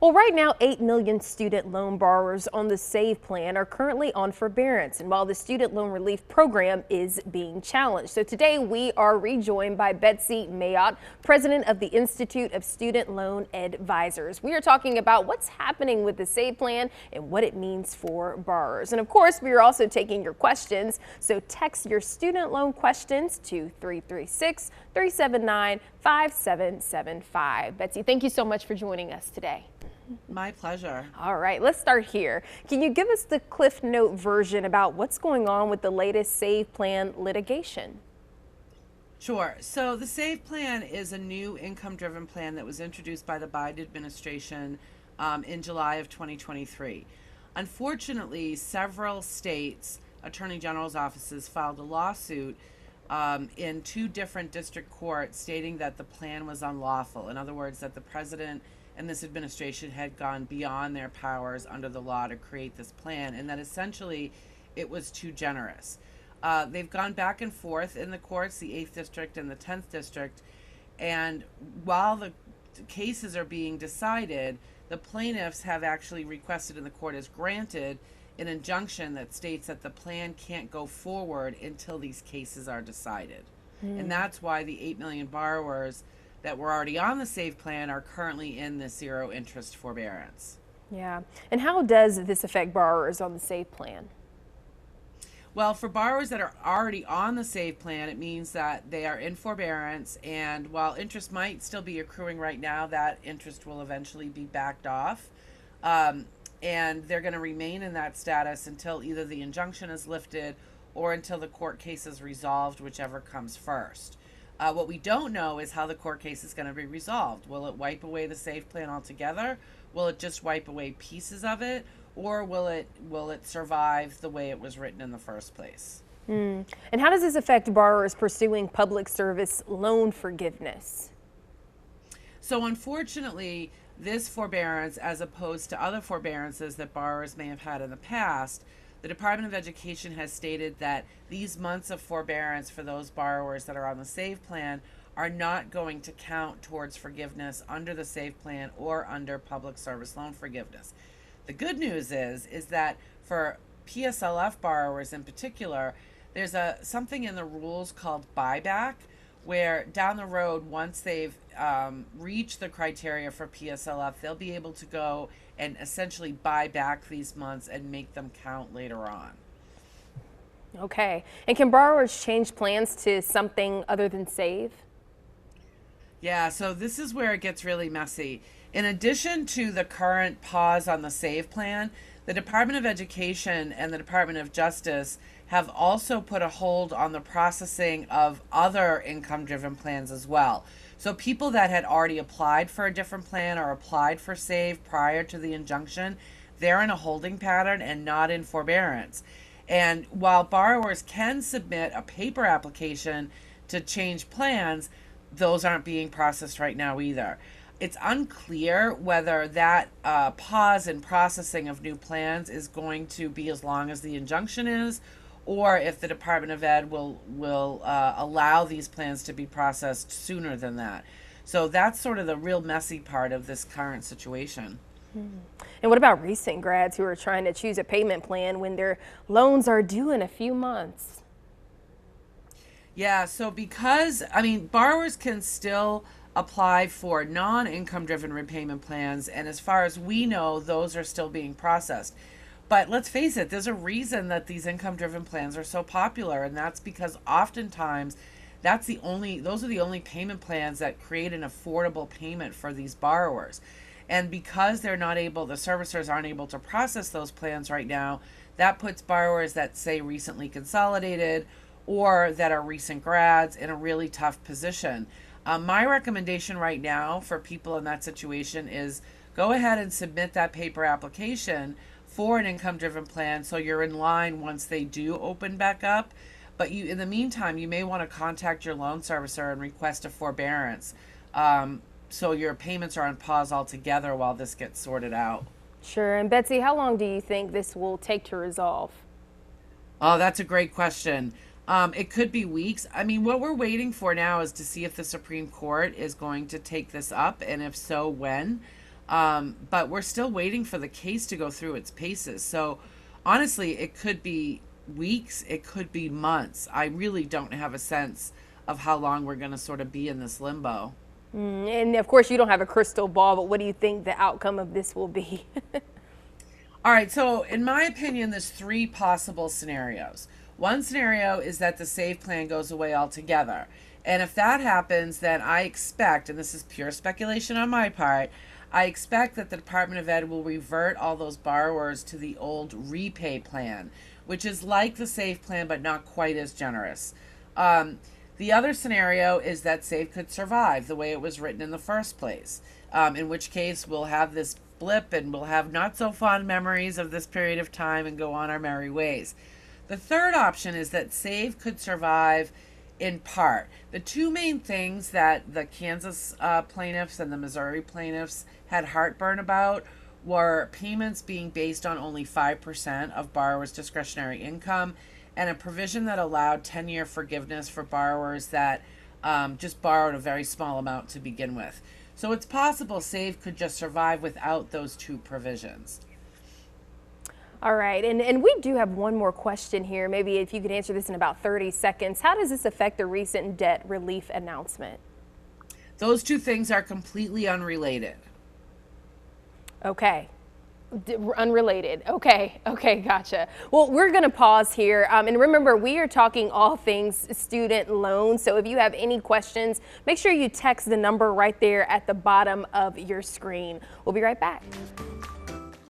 Well, right now, 8 million student loan borrowers on the SAVE plan are currently on forbearance, and while the student loan relief program is being challenged. So today we are rejoined by Betsy Mayotte, president of the Institute of Student Loan Advisors. We are talking about what's happening with the SAVE plan and what it means for borrowers. And of course, we are also taking your questions. So text your student loan questions to 336-379-5775. Betsy, thank you so much for joining us today. My pleasure. All right, let's start here. Can you give us the Cliff Note version about what's going on with the latest SAVE plan litigation? Sure. So the SAVE plan is a new income-driven plan that was introduced by the Biden administration in July of 2023. Unfortunately, several states' attorney general's offices filed a lawsuit in 2 different district courts stating that the plan was unlawful. In other words, that the president and this administration had gone beyond their powers under the law to create this plan, and that essentially it was too generous. They've gone back and forth in the courts, the 8th District and the 10th District, and while the cases are being decided, the plaintiffs have actually requested, and the court has granted, an injunction that states that the plan can't go forward until these cases are decided. And that's why the 8 million borrowers that were already on the SAVE plan are currently in the zero interest forbearance. Yeah. And how does this affect borrowers on the SAVE plan? Well, for borrowers that are already on the SAVE plan, it means that they are in forbearance, and while interest might still be accruing right now, that interest will eventually be backed off. And they're going to remain in that status until either the injunction is lifted or until the court case is resolved, whichever comes first. What we don't know is how the court case is going to be resolved. Will it wipe away the SAVE plan altogether? Will it just wipe away pieces of it? Or will it survive the way it was written in the first place? And how does this affect borrowers pursuing public service loan forgiveness? So unfortunately, this forbearance, as opposed to other forbearances that borrowers may have had in the past, the Department of Education has stated that these months of forbearance for those borrowers that are on the SAVE plan are not going to count towards forgiveness under the SAVE plan or under public service loan forgiveness. The good news is that for PSLF borrowers in particular, there's something in the rules called buyback, where down the road, once they've reached the criteria for PSLF, they'll be able to go and essentially buy back these months and make them count later on. Okay. And can borrowers change plans to something other than SAVE? Yeah, so this is where it gets really messy. In addition to the current pause on the SAVE plan, the Department of Education and the Department of Justice have also put a hold on the processing of other income-driven plans as well. So people that had already applied for a different plan or applied for SAVE prior to the injunction, they're in a holding pattern and not in forbearance. And while borrowers can submit a paper application to change plans, those aren't being processed right now either. It's unclear whether that pause in processing of new plans is going to be as long as the injunction is, or if the Department of Ed will allow these plans to be processed sooner than that. So that's sort of the real messy part of this current situation. And what about recent grads who are trying to choose a payment plan when their loans are due in a few months? Yeah, so borrowers can still apply for non-income driven repayment plans, and as far as we know, those are still being processed. But let's face it, there's a reason that these income-driven plans are so popular, and that's because oftentimes those are the only payment plans that create an affordable payment for these borrowers. And because the servicers aren't able to process those plans right now, that puts borrowers that say recently consolidated or that are recent grads in a really tough position. My recommendation right now for people in that situation is go ahead and submit that paper application for an income-driven plan so you're in line once they do open back up. But in the meantime, you may want to contact your loan servicer and request a forbearance so your payments are on pause altogether while this gets sorted out. Sure. And Betsy, how long do you think this will take to resolve? Oh, that's a great question. It could be weeks. I mean, what we're waiting for now is to see if the Supreme Court is going to take this up, and if so, when. But we're still waiting for the case to go through its paces. So honestly, it could be weeks, it could be months. I really don't have a sense of how long we're going to sort of be in this limbo. And of course, you don't have a crystal ball, but what do you think the outcome of this will be? All right, so in my opinion, there's three possible scenarios. One scenario is that the SAVE plan goes away altogether. And if that happens, then I expect, and this is pure speculation on my part, I expect that the Department of Ed will revert all those borrowers to the old repay plan, which is like the SAVE plan but not quite as generous. The other scenario is that SAVE could survive the way it was written in the first place, in which case we'll have this blip and we'll have not so fond memories of this period of time and go on our merry ways. The third option is that SAVE could survive in part. The two main things that the Kansas plaintiffs and the Missouri plaintiffs had heartburn about were payments being based on only 5% of borrowers' discretionary income, and a provision that allowed 10-year forgiveness for borrowers that just borrowed a very small amount to begin with. So it's possible SAVE could just survive without those two provisions. All right, and we do have one more question here. Maybe if you could answer this in about 30 seconds. How does this affect the recent debt relief announcement? Those two things are completely unrelated. Okay. Unrelated. Okay, gotcha. Well, we're going to pause here. And remember, we are talking all things student loans. So if you have any questions, make sure you text the number right there at the bottom of your screen. We'll be right back.